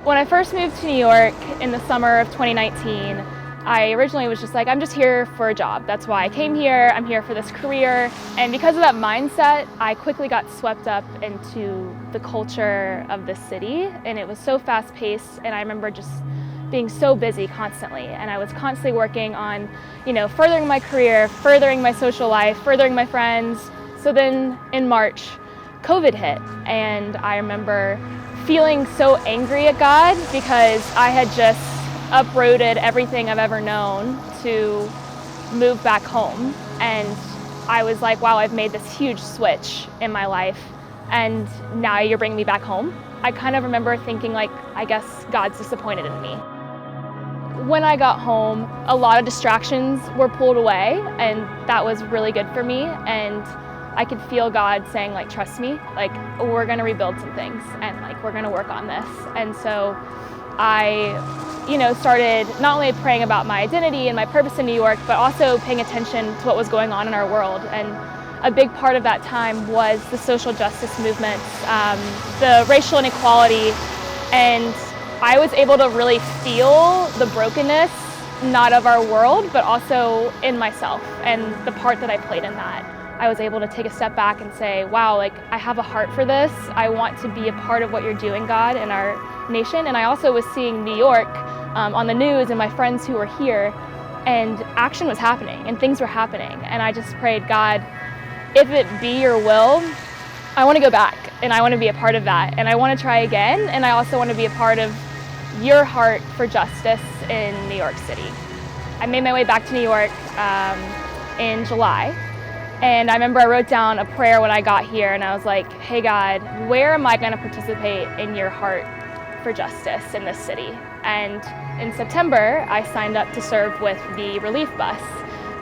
When I first moved to New York in the summer of 2019, I originally was just like, I'm just here for a job. That's why I came here. I'm here for this career. And because of that mindset, I quickly got swept up into the culture of the city. And it was so fast paced. And I remember just being so busy constantly. And I was constantly working on, furthering my career, furthering my social life, furthering my friends. So then in March, COVID hit. And I remember feeling so angry at God because I had just uprooted everything I've ever known to move back home. And I was like, wow, I've made this huge switch in my life and now you're bringing me back home. I kind of remember thinking like, I guess God's disappointed in me. When I got home, a lot of distractions were pulled away and that was really good for me. And I could feel God saying like, trust me, like we're gonna rebuild some things and like we're gonna work on this. And so I started not only praying about my identity and my purpose in New York, but also paying attention to what was going on in our world. And a big part of that time was the social justice movements, the racial inequality, and I was able to really feel the brokenness, not of our world, but also in myself and the part that I played in that. I was able to take a step back and say, wow, like I have a heart for this. I want to be a part of what you're doing, God, in our nation. And I also was seeing New York on the news and my friends who were here, and action was happening and things were happening. And I just prayed, God, if it be your will, I want to go back and I want to be a part of that. And I want to try again. And I also want to be a part of your heart for justice in New York City. I made my way back to New York in July. And I remember I wrote down a prayer when I got here and I was like, hey God, where am I going to participate in your heart for justice in this city? And in September, I signed up to serve with the relief bus.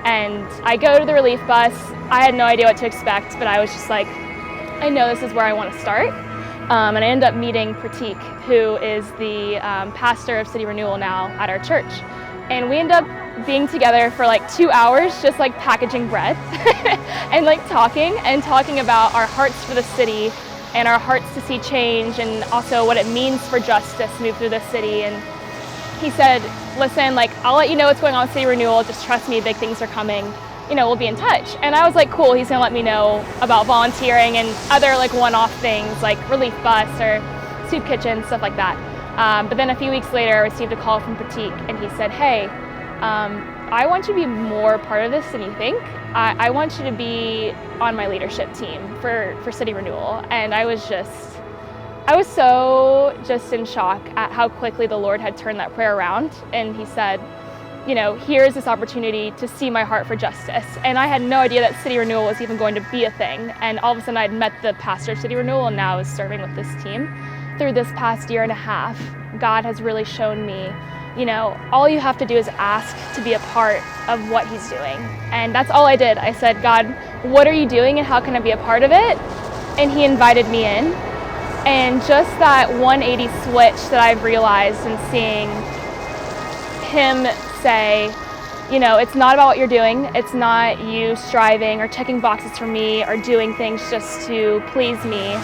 And I go to the relief bus. I had no idea what to expect, but I was just like, I know this is where I want to start. And I ended up meeting Pratik, who is the pastor of City Renewal now at our church. And we ended up being together for like 2 hours, just like packaging bread and like talking about our hearts for the city and our hearts to see change and also what it means for justice to move through the city. And he said, listen, like I'll let you know what's going on with City Renewal, just trust me, big things are coming, we'll be in touch. And I was like, cool, he's gonna let me know about volunteering and other like one-off things like relief bus or soup kitchen, stuff like that. But then a few weeks later, I received a call from Pratik and he said, hey, I want you to be more part of this than you think. I want you to be on my leadership team for City Renewal. And I was so just in shock at how quickly the Lord had turned that prayer around. And he said, here's this opportunity to see my heart for justice. And I had no idea that City Renewal was even going to be a thing. And all of a sudden I'd met the pastor of City Renewal and now I was serving with this team. Through this past year and a half, God has really shown me, all you have to do is ask to be a part of what he's doing. And that's all I did. I said, God, what are you doing and how can I be a part of it? And he invited me in. And just that 180 switch that I've realized in seeing him say, it's not about what you're doing. It's not you striving or checking boxes for me or doing things just to please me.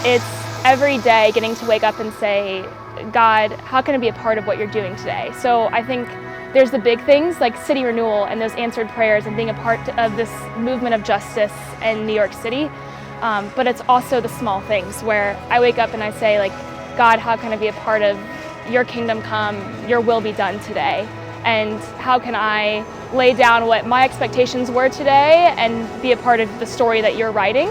It's every day getting to wake up and say, God, how can I be a part of what you're doing today? So I think there's the big things like City Renewal and those answered prayers and being a part of this movement of justice in New York City. But it's also the small things where I wake up and I say like, God, how can I be a part of your kingdom come, your will be done today? And how can I lay down what my expectations were today and be a part of the story that you're writing?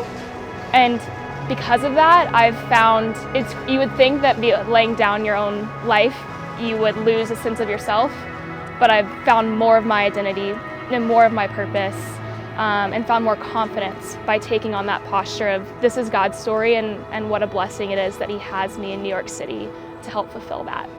And because of that, I've found you would think that laying down your own life, you would lose a sense of yourself, but I've found more of my identity and more of my purpose and found more confidence by taking on that posture of this is God's story and what a blessing it is that he has me in New York City to help fulfill that.